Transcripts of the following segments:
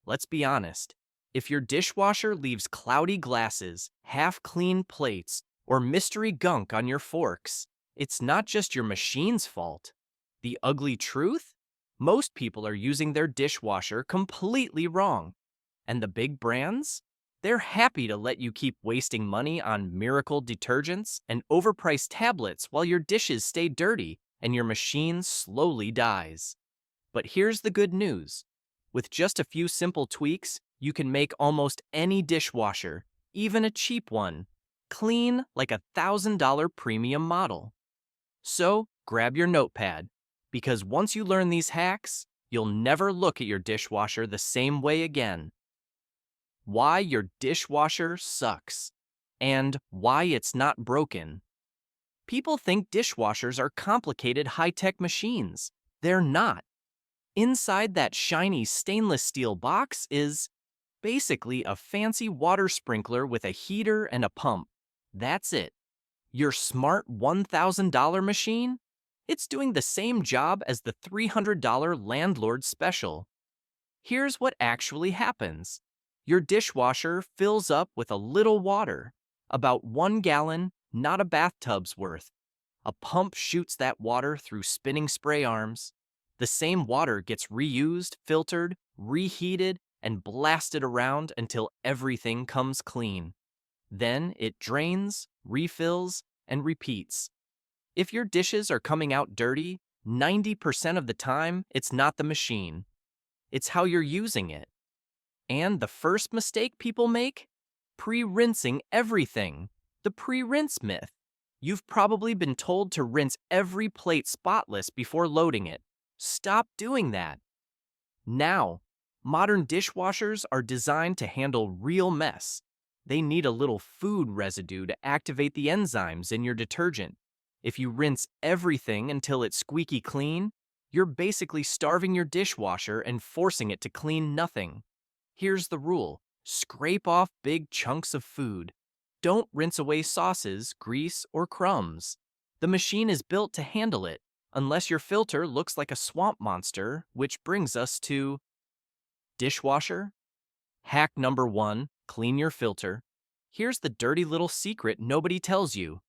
Let's be honest. If your dishwasher leaves cloudy glasses, half-clean plates, or mystery gunk on your forks, it's not just your machine's fault. The ugly truth? Most people are using their dishwasher completely wrong. And the big brands? They're happy to let you keep wasting money on miracle detergents and overpriced tablets while your dishes stay dirty and your machine slowly dies. But here's the good news. With just a few simple tweaks, you can make almost any dishwasher, even a cheap one, clean like a $1,000 premium model. So grab your notepad, because once you learn these hacks, you'll never look at your dishwasher the same way again. Why your dishwasher sucks, and why it's not broken. People think dishwashers are complicated high-tech machines. They're not. Inside that shiny stainless steel box is basically a fancy water sprinkler with a heater and a pump. That's it. Your smart $1,000 machine? It's doing the same job as the $300 landlord special. Here's what actually happens. Your dishwasher fills up with a little water, about 1 gallon, not a bathtub's worth. A pump shoots that water through spinning spray arms. The same water gets reused, filtered, reheated, and blasted around until everything comes clean. Then it drains, refills, and repeats. If your dishes are coming out dirty, 90% of the time, it's not the machine. It's how you're using it. And the first mistake people make? Pre-rinsing everything. The pre-rinse myth. You've probably been told to rinse every plate spotless before loading it. Stop doing that. Now, modern dishwashers are designed to handle real mess. They need a little food residue to activate the enzymes in your detergent. If you rinse everything until it's squeaky clean, you're basically starving your dishwasher and forcing it to clean nothing. Here's the rule. Scrape off big chunks of food. Don't rinse away sauces, grease, or crumbs. The machine is built to handle it, unless your filter looks like a swamp monster, which brings us to dishwasher. Hack number 1, clean your filter. Here's the dirty little secret nobody tells you.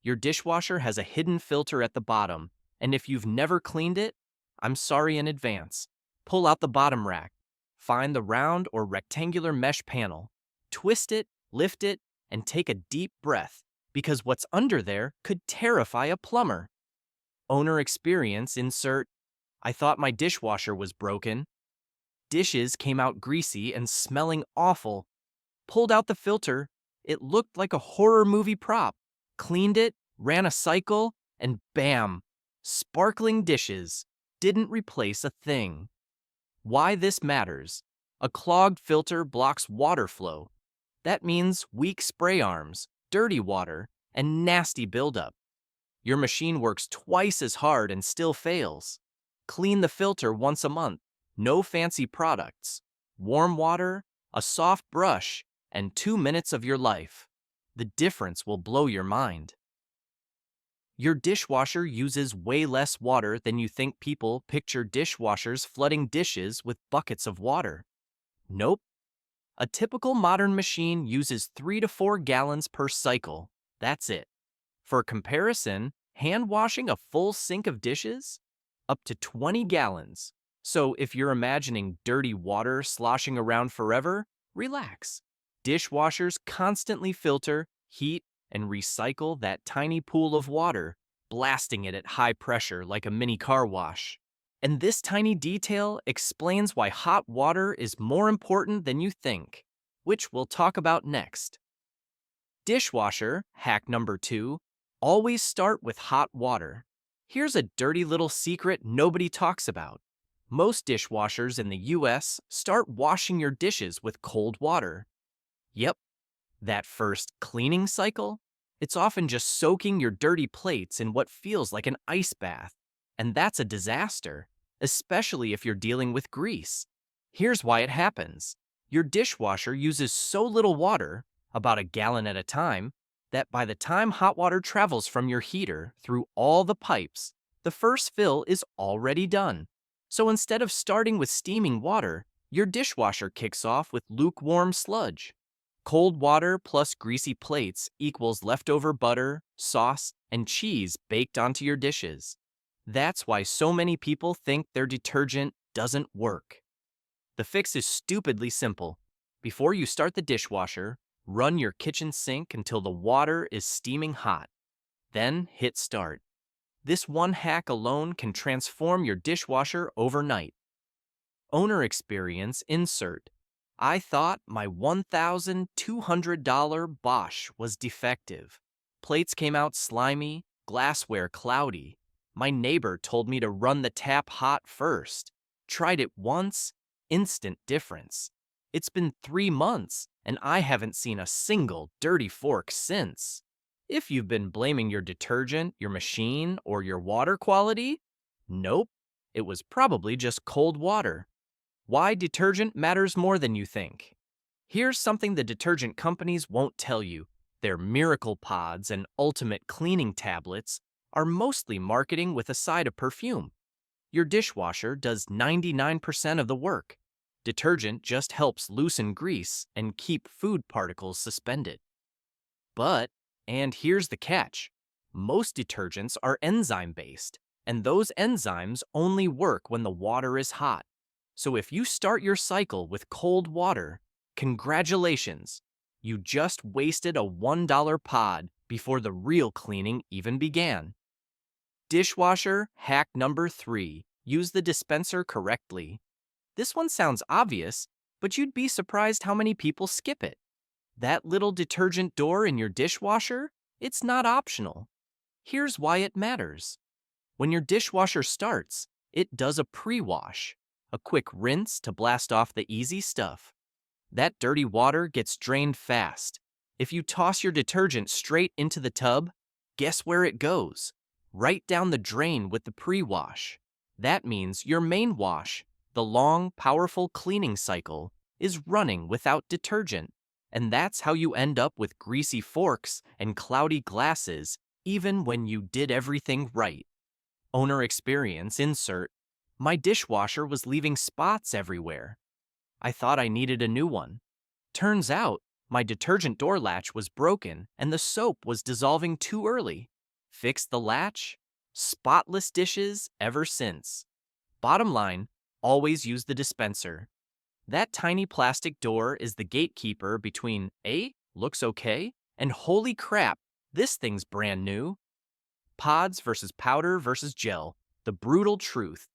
Your dishwasher has a hidden filter at the bottom, and if you've never cleaned it, I'm sorry in advance. Pull out the bottom rack. Find the round or rectangular mesh panel. Twist it, lift it, and take a deep breath, because what's under there could terrify a plumber. Owner experience, insert, I thought my dishwasher was broken. Dishes came out greasy and smelling awful. Pulled out the filter, it looked like a horror movie prop. Cleaned it, ran a cycle, and bam! Sparkling dishes. Didn't replace a thing. Why this matters. A clogged filter blocks water flow. That means weak spray arms, dirty water, and nasty buildup. Your machine works twice as hard and still fails. Clean the filter once a month. No fancy products. Warm water, a soft brush, and 2 minutes of your life. The difference will blow your mind. Your dishwasher uses way less water than you think people picture dishwashers flooding dishes with buckets of water. Nope. A typical modern machine uses 3 to 4 gallons per cycle. That's it. For comparison, hand washing a full sink of dishes? Up to 20 gallons. So if you're imagining dirty water sloshing around forever, relax. Dishwashers constantly filter, heat, and recycle that tiny pool of water, blasting it at high pressure like a mini car wash. And this tiny detail explains why hot water is more important than you think, which we'll talk about next. Dishwasher, hack number 2, always start with hot water. Here's a dirty little secret nobody talks about. Most dishwashers in the US start washing your dishes with cold water. Yep, that first cleaning cycle, it's often just soaking your dirty plates in what feels like an ice bath. And that's a disaster, especially if you're dealing with grease. Here's why it happens. Your dishwasher uses so little water, about a gallon at a time, that by the time hot water travels from your heater through all the pipes, the first fill is already done. So instead of starting with steaming water, Your dishwasher kicks off with lukewarm sludge. Cold water plus greasy plates equals leftover butter, sauce, and cheese baked onto your dishes. That's why so many people think their detergent doesn't work. The fix is stupidly simple. Before you start the dishwasher, run your kitchen sink until the water is steaming hot. Then hit start. This one hack alone can transform your dishwasher overnight. Owner experience insert. I thought my $1,200 Bosch was defective. Plates came out slimy, glassware cloudy. My neighbor told me to run the tap hot first. Tried it once, instant difference. It's been 3 months, and I haven't seen a single dirty fork since. If you've been blaming your detergent, your machine, or your water quality, nope, it was probably just cold water. Why detergent matters more than you think. Here's something the detergent companies won't tell you. Their miracle pods and ultimate cleaning tablets are mostly marketing with a side of perfume. Your dishwasher does 99% of the work. Detergent just helps loosen grease and keep food particles suspended. But, and here's the catch, most detergents are enzyme-based, and those enzymes only work when the water is hot. So if you start your cycle with cold water, congratulations, you just wasted a $1 pod before the real cleaning even began. Dishwasher hack number 3, use the dispenser correctly. This one sounds obvious, but you'd be surprised how many people skip it. That little detergent door in your dishwasher, it's not optional. Here's why it matters. When your dishwasher starts, it does a pre-wash. A quick rinse to blast off the easy stuff. That dirty water gets drained fast. If you toss your detergent straight into the tub, guess where it goes? Right down the drain with the pre-wash. That means your main wash, the long, powerful cleaning cycle, is running without detergent. And that's how you end up with greasy forks and cloudy glasses, even when you did everything right. Owner experience insert. My dishwasher was leaving spots everywhere. I thought I needed a new one. Turns out, my detergent door latch was broken and the soap was dissolving too early. Fixed the latch? Spotless dishes ever since. Bottom line, always use the dispenser. That tiny plastic door is the gatekeeper between looks okay, and holy crap, this thing's brand new. Pods versus powder versus gel, the brutal truth.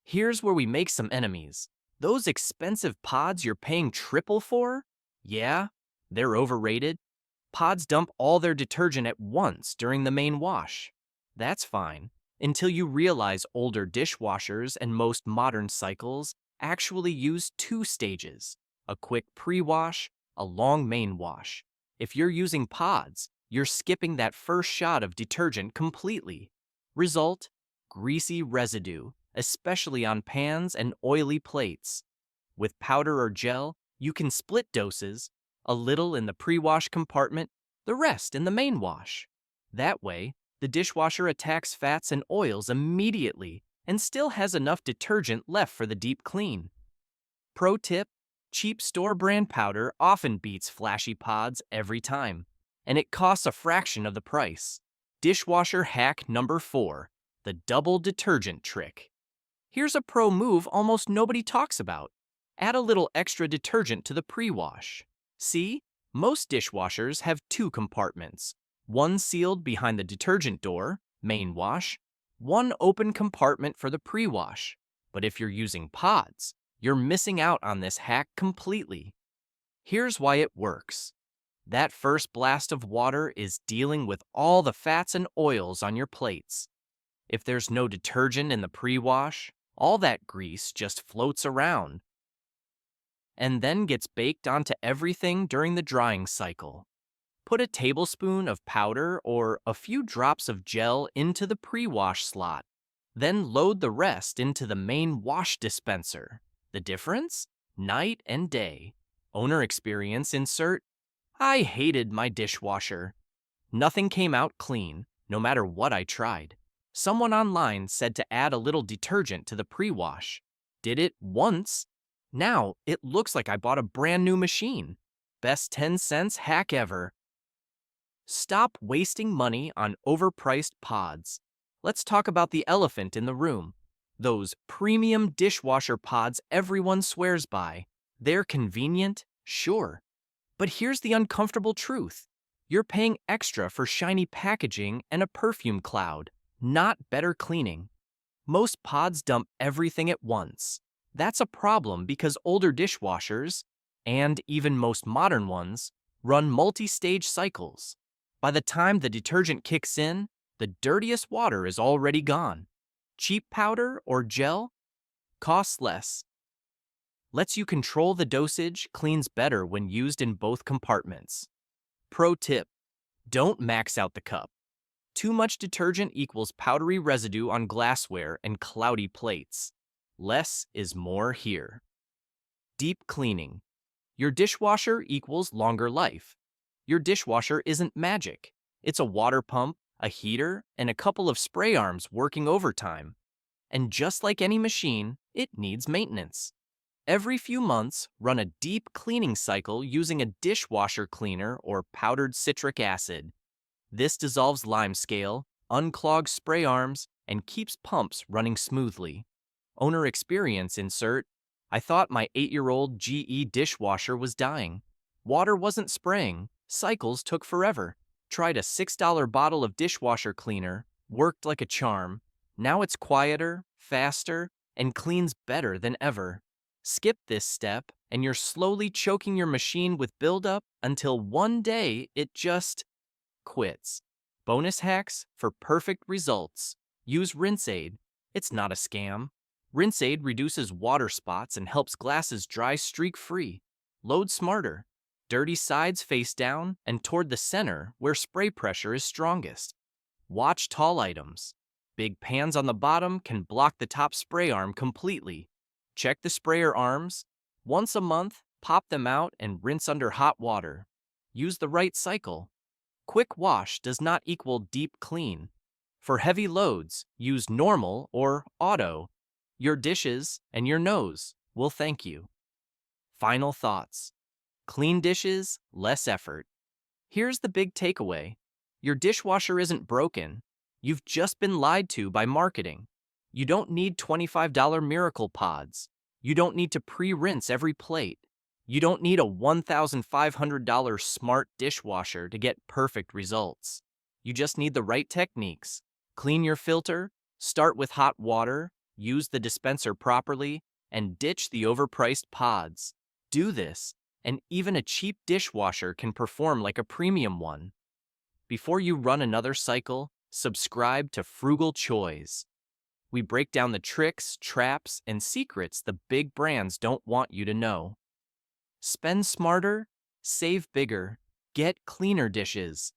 Here's where we make some enemies. Those expensive pods you're paying triple for? Yeah, they're overrated. Pods dump all their detergent at once during the main wash. That's fine, until you realize older dishwashers and most modern cycles actually use 2 stages, a quick pre-wash, a long main wash. If you're using pods, you're skipping that first shot of detergent completely. Result, greasy residue, especially on pans and oily plates. With powder or gel, you can split doses, a little in the pre-wash compartment, the rest in the main wash. That way, the dishwasher attacks fats and oils immediately and still has enough detergent left for the deep clean. Pro tip, cheap store brand powder often beats flashy pods every time, and it costs a fraction of the price. Dishwasher hack number 4, the double detergent trick. Here's a pro move almost nobody talks about. Add a little extra detergent to the pre-wash. See, most dishwashers have 2 compartments. One sealed behind the detergent door, main wash, one open compartment for the pre-wash. But if you're using pods, you're missing out on this hack completely. Here's why it works. That first blast of water is dealing with all the fats and oils on your plates. If there's no detergent in the pre-wash, all that grease just floats around and then gets baked onto everything during the drying cycle. Put a tablespoon of powder or a few drops of gel into the pre-wash slot. Then load the rest into the main wash dispenser. The difference? Night and day. Owner experience insert. I hated my dishwasher. Nothing came out clean, no matter what I tried. Someone online said to add a little detergent to the pre-wash. Did it once, Now, it looks like I bought a brand new machine. Best 10 cents hack ever. Stop wasting money on overpriced pods. Let's talk about the elephant in the room. Those premium dishwasher pods everyone swears by. They're convenient, sure. But here's the uncomfortable truth. You're paying extra for shiny packaging and a perfume cloud, not better cleaning. Most pods dump everything at once. That's a problem because older dishwashers, and even most modern ones, run multi-stage cycles. By the time the detergent kicks in, the dirtiest water is already gone. Cheap powder or gel costs less, lets you control the dosage, cleans better when used in both compartments. Pro tip: don't max out the cup. Too much detergent equals powdery residue on glassware and cloudy plates. Less is more here. Deep cleaning. Your dishwasher equals longer life. Your dishwasher isn't magic. It's a water pump, a heater, and a couple of spray arms working overtime. And just like any machine, it needs maintenance. Every few months, run a deep cleaning cycle using a dishwasher cleaner or powdered citric acid. This dissolves limescale, unclogs spray arms, and keeps pumps running smoothly. Owner experience insert: I thought my 8-year-old GE dishwasher was dying. Water wasn't spraying, cycles took forever. Tried a $6 bottle of dishwasher cleaner, worked like a charm. Now it's quieter, faster, and cleans better than ever. Skip this step, and you're slowly choking your machine with buildup until one day it just quits. Bonus hacks for perfect results. Use Rinse-Aid. It's not a scam. Rinse-Aid reduces water spots and helps glasses dry streak-free. Load smarter. Dirty sides face down and toward the center where spray pressure is strongest. Watch tall items. Big pans on the bottom can block the top spray arm completely. Check the sprayer arms. Once a month, pop them out and rinse under hot water. Use the right cycle. Quick wash does not equal deep clean. For heavy loads, use normal or auto. Your dishes and your nose will thank you. Final thoughts. Clean dishes, less effort. Here's the big takeaway. Your dishwasher isn't broken. You've just been lied to by marketing. You don't need $25 miracle pods. You don't need to pre-rinse every plate. You don't need a $1,500 smart dishwasher to get perfect results. You just need the right techniques. Clean your filter, start with hot water, use the dispenser properly, and ditch the overpriced pods. Do this, and even a cheap dishwasher can perform like a premium one. Before you run another cycle, subscribe to Frugal CHOISE. We break down the tricks, traps, and secrets the big brands don't want you to know. Spend smarter, save bigger, get cleaner dishes.